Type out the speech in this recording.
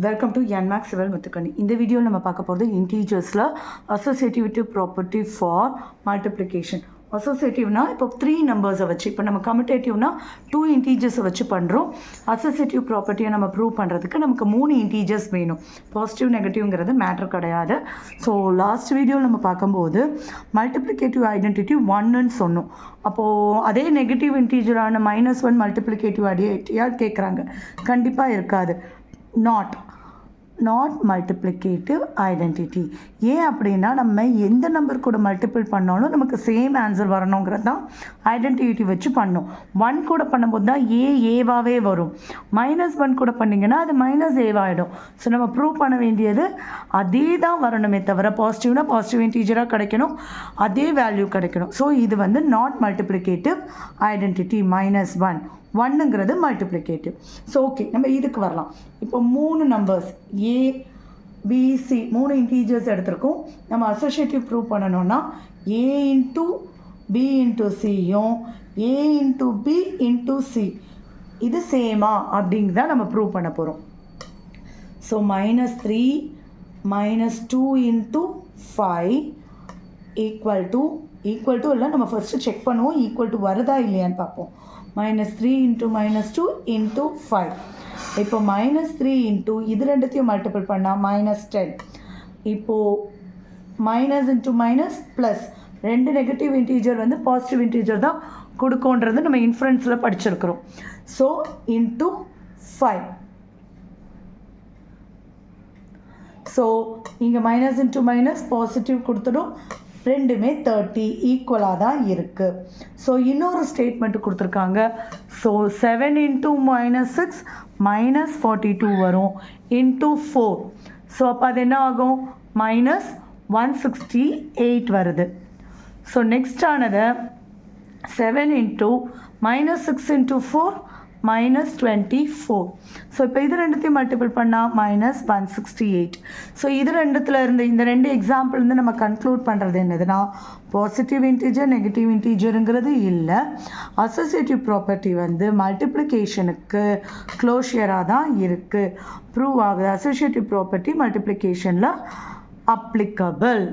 Welcome to என்மேக்ஸ் சிவல் முத்துக்கணி. இந்த வீடியோவில் நம்ம பார்க்க போகிறது இன்டீஜர்ஸில் அசோசியேட்டிவ் ப்ராப்பர்ட்டி ஃபார் மல்டிப்ளிகேஷன். அசோசியேட்டிவ்னா இப்போ 3 நம்பர்ஸை வச்சு, இப்போ நம்ம கம்யூட்டேட்டிவ்னா 2 இன்டீஜர்ஸை வச்சு பண்ணுறோம். அசோசியேட்டிவ் ப்ராப்பர்ட்டியை நம்ம ப்ரூவ் பண்ணுறதுக்கு நமக்கு 3 இன்டீஜர்ஸ் வேணும். பாசிட்டிவ் நெகட்டிவ்ங்கிறது மேட்ரு கிடையாது. ஸோ லாஸ்ட் வீடியோவில் நம்ம பார்க்கும்போது மல்டிப்ளிகேட்டிவ் ஐடென்டிட்டி 1ன்னு சொன்னோம். அப்போது அதே நெகட்டிவ் இன்டீஜரான -1 மல்டிப்ளிகேட்டிவ் ஐடென்டிட்டியாக கேட்குறாங்க. கண்டிப்பாக இருக்காது. Not multiplicative identity. ஏன் அப்படின்னா நம்ம எந்த நம்பர் கூட மல்டிபிள் பண்ணாலும் நமக்கு சேம் ஆன்சர் வரணுங்கிறது தான் ஐடென்டிட்டி வச்சு பண்ணோம். 1 கூட பண்ணும்போது தான் ஏவாகவே வரும். -1 கூட பண்ணிங்கன்னா அது -ஏவாகிடும். ஸோ நம்ம ப்ரூவ் பண்ண வேண்டியது அதே தான் வரணுமே தவிர, பாசிட்டிவ்னா பாசிட்டிவ் இன்டீஜராக கிடைக்கணும், அதே வேல்யூ கிடைக்கணும். ஸோ இது வந்து நாட் மல்டிப்ளிகேட்டிவ் ஐடென்டிட்டி. -1ங்கிறது மல்டிப்ளிகேட்டிவ். ஸோ ஓகே, நம்ம இதுக்கு வரலாம். இப்போ 3 நம்பர்ஸ் ABC 3 இன்டீஜர்ஸ் எடுத்திருக்கோம். நம்ம அசோசியேட்டிவ் ப்ரூவ் பண்ணணும்னா A இன்ட்டு B இன்ட்டு சியும் A into B into C இது சேமா அப்படிங்கிறத நம்ம ப்ரூவ் பண்ண போகிறோம். ஸோ -3 -2 இன்ட்டு 5 ஈக்குவல் டு இல்லை, நம்ம ஃபஸ்ட்டு செக் பண்ணுவோம் ஈக்குவல் டு வருதா இல்லையான்னு பார்ப்போம். -3 இன்ட்டு -2 இன்ட்டு 5. இப்போ -3 இன்ட்டு இது ரெண்டுத்தையும் மல்டிபிள் பண்ணால் -10. இப்போது minus into minus plus, 2 negative integer வந்து பாசிட்டிவ் இன்டீஜர் தான் கொடுக்கோன்றது நம்ம இன்ஃபரன்ஸில் படிச்சிருக்கிறோம். So into 5. ஸோ இங்கே மைனஸ் இன்ட்டு மைனஸ் பாசிட்டிவ் கொடுத்துடும், ரெண்டுமே 30 ஈக்குவலாக தான் இருக்குது. ஸோ இன்னொரு ஸ்டேட்மெண்ட் கொடுத்துருக்காங்க. ஸோ 7 இன்ட்டு -6 -42 வரும் இன்ட்டு 4. ஸோ அப்போ அது என்ன ஆகும்? -168 வருது. ஸோ நெக்ஸ்ட் ஆனது 7 இன்ட்டு -6 இன்ட்டு 4 -24. ஸோ இப்போ இது ரெண்டுத்தையும் மல்டிபிள் பண்ணால் -168. ஸோ இது ரெண்டுத்தில் இருந்து இந்த 2 எக்ஸாம்பிள்லேருந்து நம்ம கன்க்ளூட் பண்ணுறது என்னதுன்னா, பாசிட்டிவ் இன்டீஜர் நெகட்டிவ் இன்டீஜருங்கிறது இல்லை. அசோசியேட்டிவ் ப்ராப்பர்ட்டி வந்து மல்டிப்ளிகேஷனுக்கு க்ளோஷியராக தான் இருக்குது, ப்ரூவ் ஆகுது. அசோசியேட்டிவ் ப்ராப்பர்ட்டி மல்டிப்ளிகேஷனில் அப்ளிகபிள்.